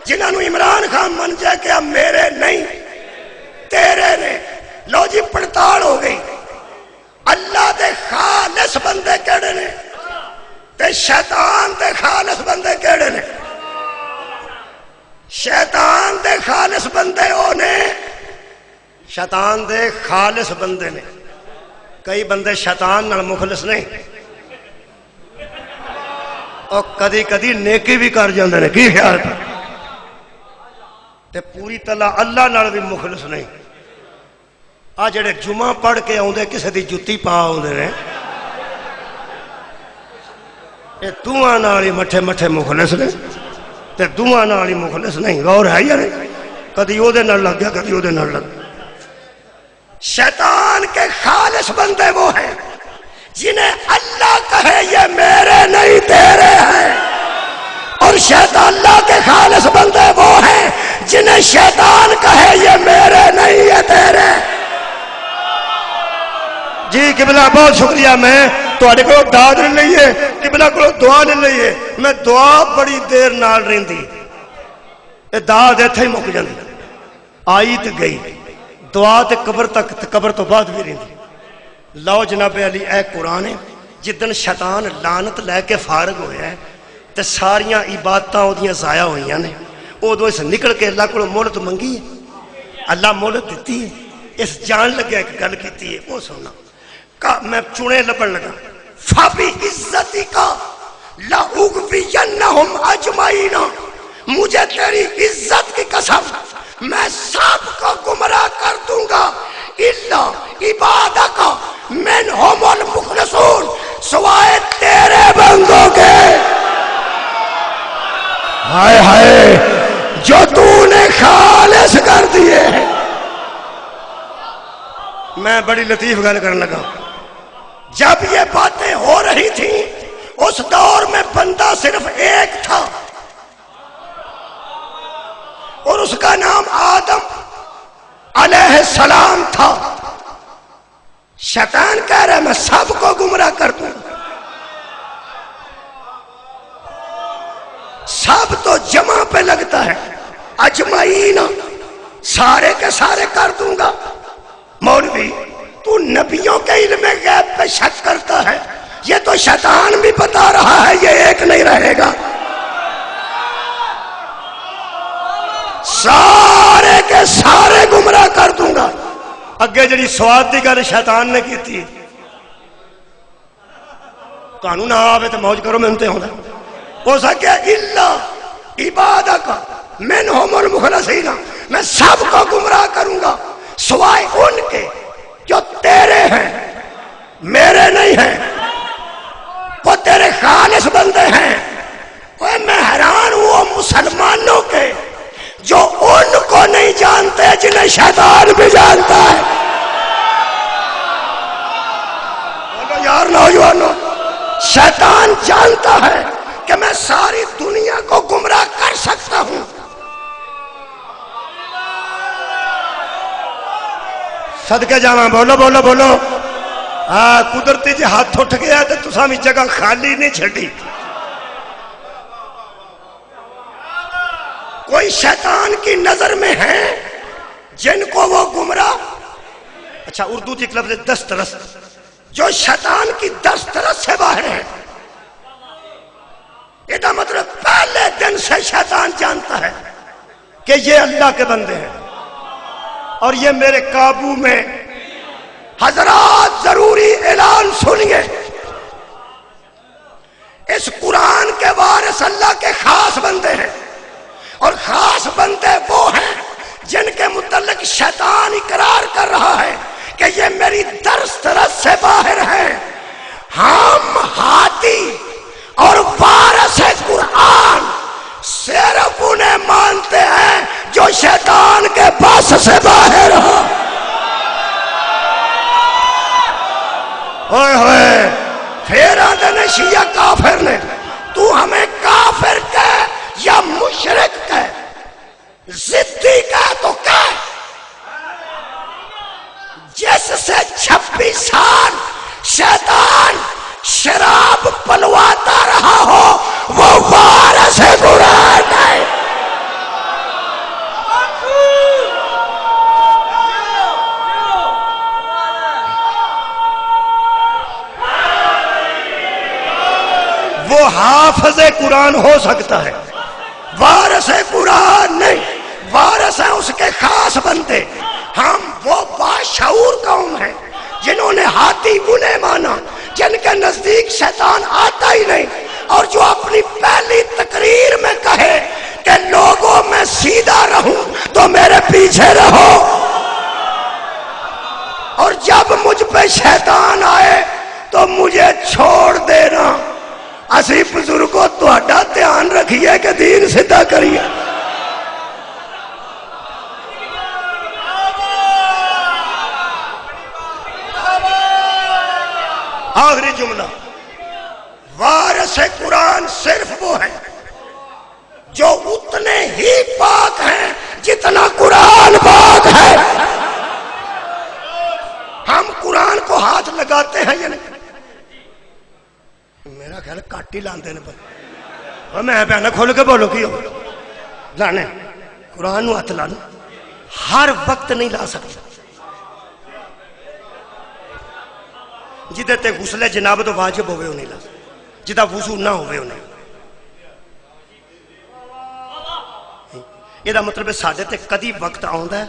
جنہوں نے عمران خان من جائے کہ میرے نہیں تیرے نے. لو جی پڑتال ہو گئی. اللہ دے خالص بندے کیڑے نے تے شیطان دے خالص بندے کیڑے نے. شیطان دے خالص بندے ہونے، شیطان دے خالص بندے نے. کئی بندے شیطان نال مخلص نہیں، اور کدی کدی نیکی بھی کر جاندے نے. کی خیال تے پوری طرح اللہ نال بھی مخلص نہیں. آ جڑے جمعہ پڑھ کے آؤندے کسے دی جُتی پا آؤندے نے یہ دعا نال ہی مٹھے مٹھے مخلص نے تے دعا نال ہی مخلص نہیں. غور ہے یا نہیں؟ کدی او دے نال لگ گیا کدی او دے نال لگ. شیطان کے خالص بندے وہ ہیں جنہیں اللہ کہے یہ میرے نہیں تیرے ہیں، اور شیطان اللہ کے خالص بندے وہ ہیں جنہیں شیطان کہے یہ میرے نہیں یہ تیرے. جی قبلہ بہت شکریہ. میں تواڈے کولوں داد نہیں لئیے، قبلہ کولوں دعا نہیں لئیے. میں دعا بڑی دیر نال رہندی، اے داد ایتھے ہی مک جاندی، آئی تے گئی. دعا تے قبر تک تے قبر تو بعد بھی رہندی. لو جناب علی اے قرآن ہے. جدن شیطان لعنت لے کے فارغ ہویا ہے تے ساریاں عبادتاں اودیاں ضائع ہوئیاں نے، اودوں اس نکل کے اللہ کو مہلت منگی ہے، اللہ مہلت دیتی ہے. اس جان لگا ایک گل کیتی ہے وہ سننا. میں چنے لبن لگا فبی عزتی کا لأغوینہم اجمعین، مجھے تیری عزت کی قسم میں سب کو گمراہ کر دوں گا الا عبادک منہم المخلصون، سوائے تیرے بندوں کے. ہائے ہائے جو تو نے خالص کر دیے. میں بڑی لطیف گل کرنے لگا. جب یہ باتیں ہو رہی تھیں اس دور میں بندہ صرف ایک تھا اور اس کا نام آدم علیہ السلام تھا. شیطان کہہ رہا ہے میں سب کو گمراہ کر دوں گا. سب تو جمع پہ لگتا ہے، اجمعین سارے کے سارے کر دوں گا. مولوی تو نبیوں کے علم غیب پہ شک کرتا ہے، یہ تو شیطان بھی بتا رہا ہے یہ ایک نہیں رہے گا. سارے کے سارے گمراہ کر دوں گا. اگے جڑی سواد دی گل شیطان نے کی تھی، قانون آوے تو موج کرو میں تے ہونا ہو سکے الا عبادک منہم المخلصین، میں سب کو گمراہ کروں گا سوائے ان کے جو تیرے ہیں میرے نہیں ہیں، وہ تیرے خالص بندے ہیں. میں حیران ہوں مسلمانوں کے جو ان کو نہیں جانتے جنہیں شیطان بھی جانتا ہے. بولو یار نوجوانوں، شیطان جانتا ہے کہ میں ساری دنیا کو گمراہ کر سکتا ہوں. صدقے جاواں بولو بولو بولو. قدرتی جی ہاتھ اٹھ گیا تو تساں بھی جگہ خالی نہیں چھڑی. کوئی شیطان کی نظر میں ہے جن کو وہ گمراہ، اچھا اردو کی ایک لفظ دسترس، جو شیطان کی دسترس سے باہر ہے. یہ مطلب پہلے دن سے شیطان جانتا ہے کہ یہ اللہ کے بندے ہیں اور یہ میرے قابو میں. حضرات ضروری اعلان سنیے، اس قرآن کے وارث اللہ کے خاص بندے ہیں، اور خاص بندے وہ ہیں جن کے متعلق شیطان اقرار کر رہا ہے کہ یہ میری دسترس سے باہر ہیں. ہم ہادی اور وارث قرآن صرف انہیں مانتے ہیں جو شیطان کے بس سے باہر ہو. ہوئے ہوئے پھر آدھے نے شیعہ کافر نے، تو ہمیں کافر کہے یا مشرک کہے، ضدی کہے تو کہے. جس سے 26 سال شیطان شراب پلواتا رہا ہو وہ وارث قرآن ہے. وہ حافظ قرآن ہو سکتا ہے، وارث قرآن نہیں. وارث ہیں اس کے خاص بندے. ہم وہ باشعور قوم ہیں جنہوں نے ہاتھی انہیں مانا جن کے نزدیک شیطان آتا ہی نہیں، اور جو اپنی پہلی تقریر میں کہے کہ لوگوں میں سیدھا رہوں تو میرے پیچھے رہو. پہ شیطان آئے تو مجھے چھوڑ دینا، اسی بزرگوں تہاڈا دھیان رکھیے کہ دین سیدھا کریے۔ آخری جملہ، وارث قرآن صرف وہ ہیں جو اتنے ہی پاک ہیں جتنا قرآن پاک ہے۔ ہم قرآن کو ہاتھ لگاتے ہیں یا نہیں؟ میرا خیال کاٹ ہی لاندے نے پر میں پہنا کھول کے بولو کی ہو لانے قرآن نو ہاتھ لانا ہر وقت نہیں لا سکتا۔ جدے تے غسل جنابت واجب ہوئے ہو نہیں لا، جدہ وضو نہ ہوئے ہو نہیں۔ یہ دا مطلب ہے ساڑھے تے کدی وقت آؤندہ ہے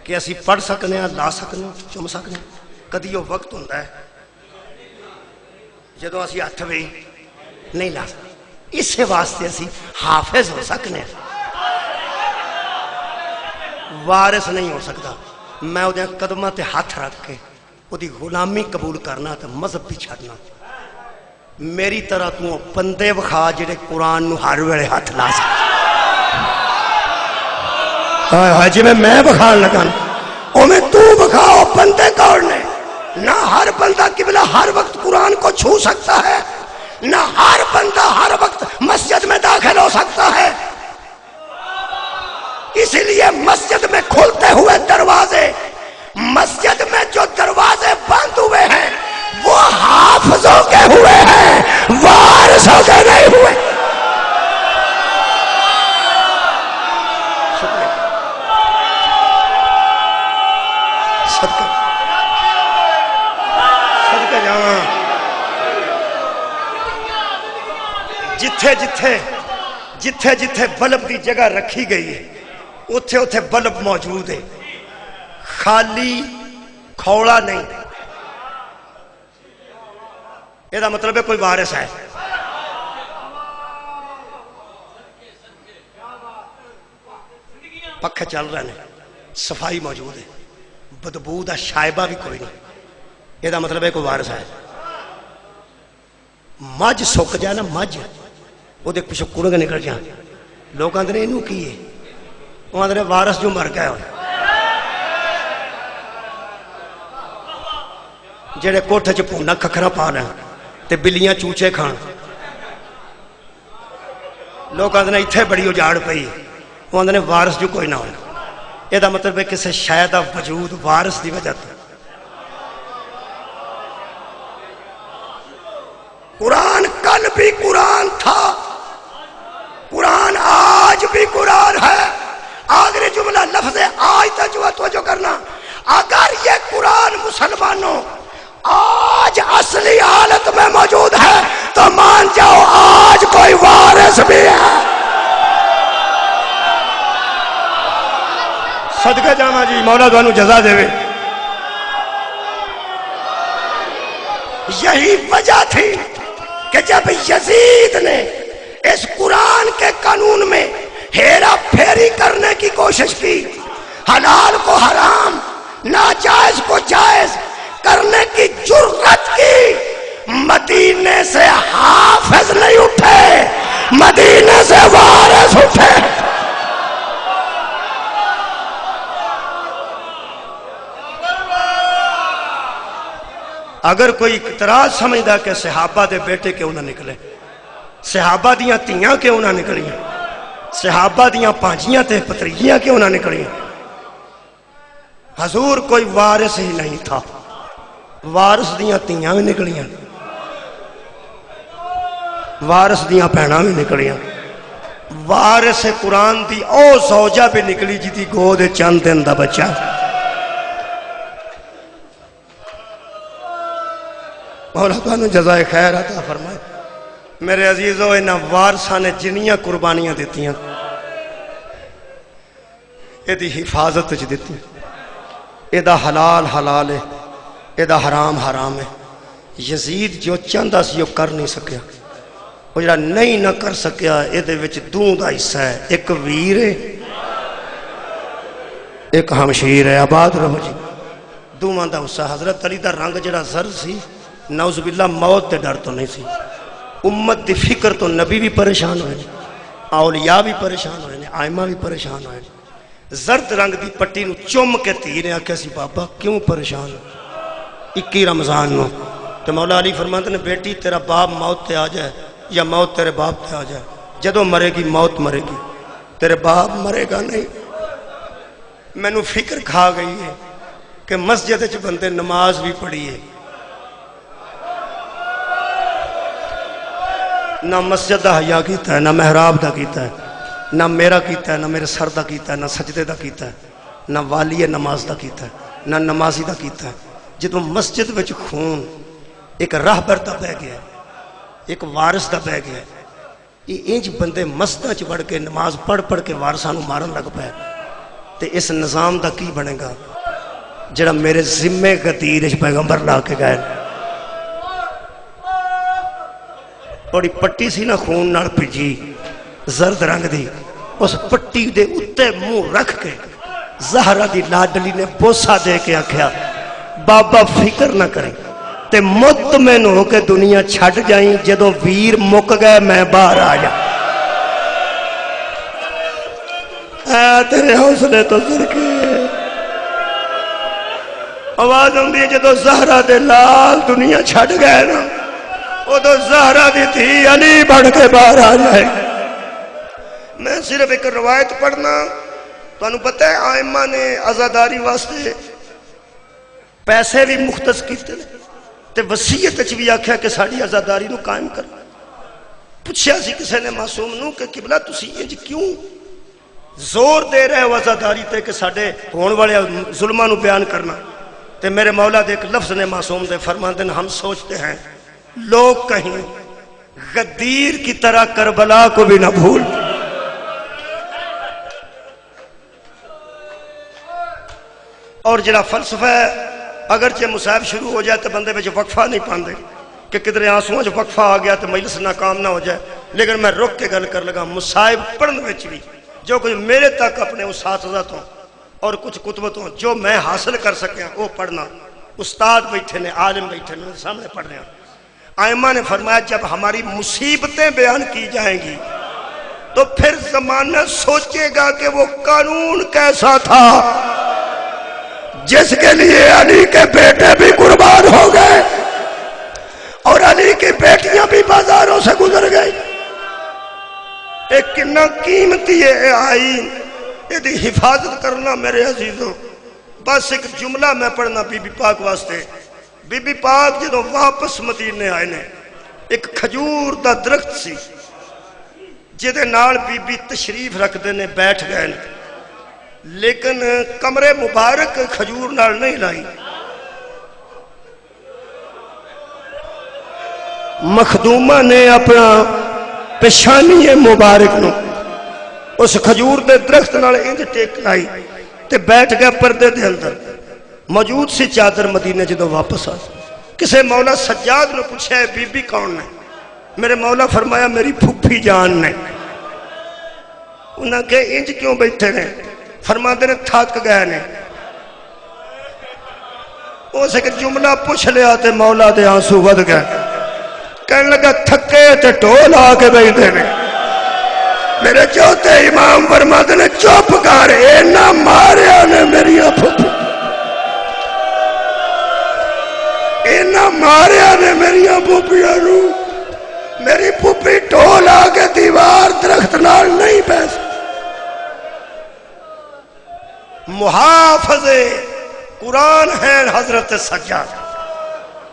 کہ اسی پڑھ سکنے ہیں، لا سکنے ہیں، چم سکنے ہیں، کدی یہ وقت ہوندہ ہے جدو اسی ہاتھ بھی نہیں لا سکتے۔ اس سے واسطے اسی حافظ ہو سکنے ہیں، وارث نہیں ہو سکتا۔ میں وہ قدمہ تے ہاتھ رکھ کے وہ دی غلامی قبول کرنا تے مذہب بھی چھڑنا۔ میری طرح تو بندے وکھا جڑے قرآن نو ہر ویلے ہاتھ لا سکتے۔ جی میں بخار لگا او میں تو بخاؤ بندے کون نے؟ نہ ہر بندہ قبلہ ہر وقت قرآن کو چھو سکتا ہے، نہ ہر بندہ ہر وقت مسجد میں داخل ہو سکتا ہے۔ اسی لیے مسجد میں کھلتے ہوئے دروازے، مسجد میں جو دروازے بند ہوئے ہیں وہ حافظوں کے ہوئے ہیں، وارثوں کے نہیں ہوئے۔ صدقہ جاواں جتھے جتھے بلب دی جگہ رکھی گئی ہے اتھے اتھے بلب موجود ہے، خالی کھوڑا نہیں۔ یہ دا مطلب ہے کوئی وارث ہے۔ پکھے چل رہے ہیں، صفائی موجود ہے، بدبو دا شائبہ بھی کوئی نہیں۔ یہ دا مطلب ہے کوئی وارث ہے۔ مجھ سک جائے نا، مجھ وہ دیکھ پچھو کڑنگ نکل جائیں، لوگ آندھنے انہوں کی ہے، وہ آندھنے وارث جو مر گئے ہو، جڑے کوٹھے چ پونا کھکھرا پا لیں تے بلیاں چوچے کھان، لوگ آندھنے اتھے بڑی اجاڑ پئی، وہ آندھنے وارث جو کوئی نہ ہونا۔ یہ دا مطلب ہے کسے شاید وجود وارث دی وجہ تھا۔ قرآن کل بھی قرآن تھا، قرآن آج بھی قرآن ہے۔ آخری جملہ لفظ آج توجہ کرنا، اگر یہ قرآن مسلمانوں آج اصلی حالت میں موجود ہے تو مان جاؤ آج کوئی وارث بھی ہے۔ صدقہ جامع جی، مولا دوانو جزا دے۔ یہی وجہ تھی کہ جب یزید نے اس قرآن کے قانون میں ہیرا پھیری کرنے کی کوشش کی، حلال کو حرام، ناجائز کو جائز کرنے کی جرأت کی، مدینے سے حافظ نہیں اٹھے، مدینے سے وارث اٹھے۔ اگر کوئی اعتراض سمجھدا کہ صحابہ دے بیٹے کیوں نہ نکلے، صحابہ دیاں تیاں کیوں نہ نکلیاں، صحابہ دیاں پانجیاں تے پتریاں کیوں نہ نکلیاں، حضور کوئی وارث ہی نہیں تھا، وارث دیاں تیاں بھی نکلیاں، وارث دیاں پہنا بھی نکلیاں، وارث قرآن دی او زوجہ بھی نکلی جی دی گود چند دن دا بچہ۔ مولا تانوں جزائے خیر عطا فرمائے۔ میرے عزیزو، انہاں وارثاں نے جنیاں قربانیاں دیتیاں، یہ دی حفاظت وچ دیتی، یہ دا حلال حلال ہے، یہ دا حرام حرام ہے۔ یزید جو چاہندا سی وہ کر نہیں سکیا، وہ جڑا نہیں نہ کر سکیا یہ دے وچ دوں دا حصہ ہے، ایک ویر ہے ایک ہمشیر ہے۔ آباد رہو جی، دوواں دا حصہ حضرت علی دا رنگ جڑا زرد سی نعوذ باللہ موت دے ڈر تو نہیں سی امت دی فکر تو نبی بھی پریشان ہوئے اولیاء بھی پریشان ہوئے آئمہ بھی پریشان ہوئے زرد رنگ دی پٹی نو چوم کے تھی نے آکھیا سی بابا کیوں پریشان 21 رمضان نو تو مولا علی فرماتے نے بیٹی تیرا باپ موت تے آ جائے یا موت تیرے باپ تے آ جائے جدوں مرے گی موت مرے گی تیرے باپ مرے گا نہیں میں نو فکر کھا گئی ہے کہ مسجد چ بندے نماز بھی پڑھی ہے نہ مسجد دا حیا کیتا ہے نہ محراب دا کیتا ہے نہ میرا کیتا ہے نہ میرے سر دا کیتا ہے نہ سجدے دا کیتا ہے نہ والی نماز دا کیتا ہے نہ نمازی دا کیتا ہے جدوں مسجد وچ خون ایک راہبر دا بہ گیا ایک وارث دا بہ گیا یہ انج بندے مسجداں چ وڑ کے نماز پڑھ پڑھ کے وارثاں نو مارن لگ پے تے اس نظام دا کی بنے گا جڑا میرے ذمے غدیر وچ پیغمبر لا کے گئے بڑی پٹی سی نا خون نال بھیجی زرد رنگ دی اس پٹی دے اتے منہ رکھ کے زہرا دی لاڈلی نے بوسا دے کے آکھیا بابا فکر نہ کریں تے مطمئن ہو کے دنیا چھڑ جائیں جدوں ویر مک گئے میں باہر آ جا تیرے حوصلے تو سر کے آواز ہوندی ہے جدوں زہرا دے لال دنیا چھڑ گئے نا وہ تو زہرا دی تھی علی بڑھ کے باہر آ جائے میں صرف ایک روایت پڑھنا تو انہوں پتہ ہے آئمہ نے عزاداری واسطے پیسے بھی مختص کیتے تے وسیعت اچھ بھی آکھیا کہ ساڑی عزاداری نو قائم کر پوچھیا سی کسے نے معصوم نو کہ قبلہ تسی انج کیوں زور دے رہے ہو عزاداری تے کہ ساڑے ہون والے ظلمہ نو بیان کرنا تے میرے مولا دے ایک لفظ نے معصوم دے فرماندن ہم سوچتے ہیں لوگ کہیں غدیر کی طرح کربلا کو بھی نہ بھول اور جڑا فلسفہ ہے اگرچہ مصائب شروع ہو جائے تو بندے بچ وقفہ نہیں پاندے کہ کدھر آنسوؤں جو وقفہ آ گیا تو مجلس ناکام نہ ہو جائے لیکن میں رک کے گل کر لگا مصائب پڑھنے وچ بھی جو کچھ میرے تک اپنے اساتذہ تو اور کچھ کتبتوں جو میں حاصل کر سکیا وہ پڑھنا استاد بیٹھے نے عالم بیٹھے نے سامنے پڑھ رہے ہیں آئمہ نے فرمایا جب ہماری مصیبتیں بیان کی جائیں گی تو پھر زمانہ سوچے گا کہ وہ قانون کیسا تھا جس کے لیے علی کے بیٹے بھی قربان ہو گئے اور علی کی بیٹیاں بھی بازاروں سے گزر گئی ایک کنا قیمتی ہے آئین یہ دی حفاظت کرنا میرے عزیزوں بس ایک جملہ میں پڑھنا بی بی پاک واسطے بی بی پاک جدوں واپس مدینے آئے نے ایک کھجور دا درخت سی جدے نال بی بی تشریف رکھ دینے بیٹھ گئے لیکن کمرے مبارک کھجور نال نہیں لائی مخدومہ نے اپنا پیشانی مبارک نو اس کھجور دے درخت نال انج ٹیک لائی تے بیٹھ گئے پردے دے اندر موجود سی چادر مدینے جدو واپس آ کسے مولا سجاد نے پوچھا ہے بی بی کون نے میرے مولا فرمایا میری پھوپھی جان نے انہاں کہ انج کیوں بیٹھے نے فرماتے نے تھک گئے نے اسے کہ جملہ پوچھ لیا تے مولا دے آنسو ود گئے کہنے لگا تھکے تے ٹول آ کے بیٹھے نے میرے چوتے امام فرماتے نے چپ کر اے نہ ماریا نے میری پھوپھی اینا ماریا نے میری پھوپھیاں نو میری پھوپھی ٹول آ کے دیوار درخت نال نہیں بیٹھ محافظ قرآن ہیں حضرت سجاد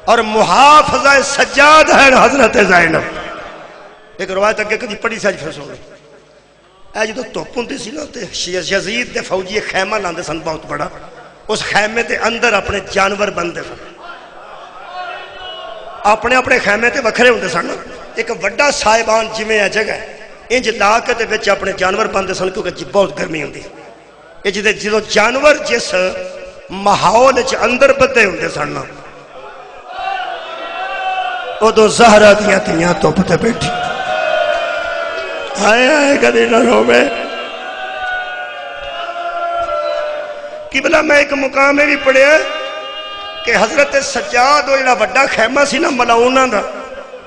اور محافظہ سجاد ہیں حضرت زینب ایک روایت اگے کدی پڑھی ساج پھر سن اے جدوں دھوپ ہوندی سی نا تے یزید دے فوجی خیمہ لاندے سن بہت بڑا اس خیمے دے اندر اپنے جانور بندے سن اپنے اپنے خیمے تے وکھرے ہوندے سن ایک وڈا صاحبان جویں ہے جگہ انج لا کے تے وچ اپنے جانور بندے سن کیونکہ بہت گرمی ہوندی یہ جدوں جانور جس ماحول وچ اندر بدے ہوندے سن ادو زہرا دیاں تیاں دھوپ تے بیٹھی آئے آئے کدی نہ روے قبلہ میں ایک مقام بھی پڑھیا کہ حضرت سجاد وہ جڑا وڈا خیمہ سی نا ملاؤنا دا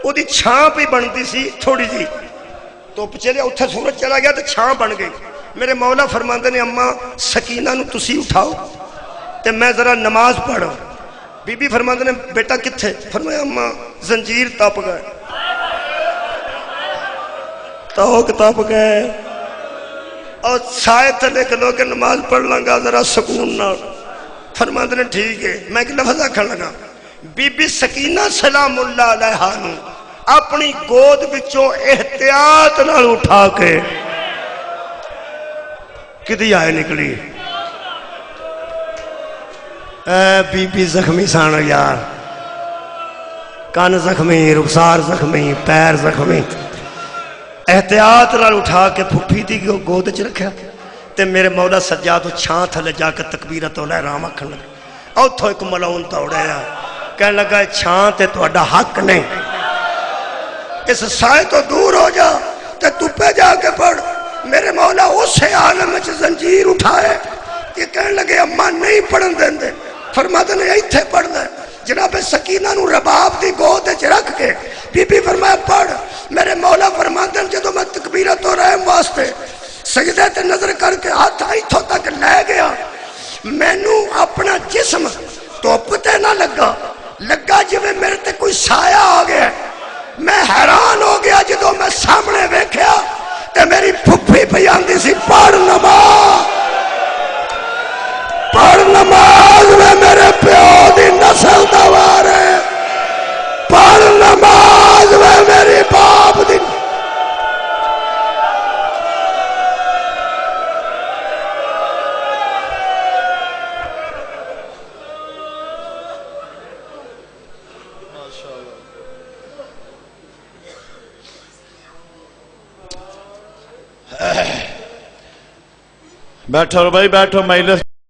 وہ دی چھاں پہ بنتی سی تھوڑی جی تو چلے اتھے سورج چلا گیا تو چھاں بن گئی میرے مولا فرماندے نے اماں سکینہ نو تسی اٹھاؤ تے میں ذرا نماز پڑھو بی بی فرماندے نے بیٹا کتھے فرمایا اماں زنجیر تپ گئے توک تپ گئے اور سائے تلے کلو کے نماز پڑھ لنگا ذرا سکون نہ فرماندے نے ٹھیک ہے میں ایک لفظ آکھن لگا بی بی سکینہ سلام اللہ علیہ نو اپنی گود بچوں احتیاط نال اٹھا کے کدی آئے نکلی اے بی بی زخمی سانا یار کان زخمی رخسار زخمی پیر زخمی احتیاط نال اٹھا کے پھپھی دی گود چ رکھیا تے میرے مولا سجاد چھاں تھلے جا کے تکبیرت الاحرام آکھن لگا اوتھوں ایک ملاؤن توڑیا کہنے لگا چھاں تے تہاڈا حق نہیں اس سائے تو دور ہو جا تے تو پہ جا کے پڑھ میرے مولا اسے عالم میں زنجیر اٹھائے کہ کہنے لگے اماں نہیں پڑھن دیں دے فرماتے نے ایتھے پڑھ دے جناب سکینہ نو رباب دی گود وچ رکھ کے بی بی فرمایا پڑھ میرے مولا فرماتے ہیں جدوں میں تکبیرت و رحم واسطے سجدے تے نظر کر کے ہاتھ ایتھوں تک لے گیا مینوں اپنا جسم توپ تے نہ لگا جویں میرے تے کوئی سایہ آ گیا میں حیران ہو گیا جدوں میں سامنے ویکھیا تے میری پھپھی پہ آندی سی پڑھ نماز میں میرے پیو دی نسل دوار ہے پڑھ نماز میں میری باپ دی بیٹھو بھائی بیٹھو مجلس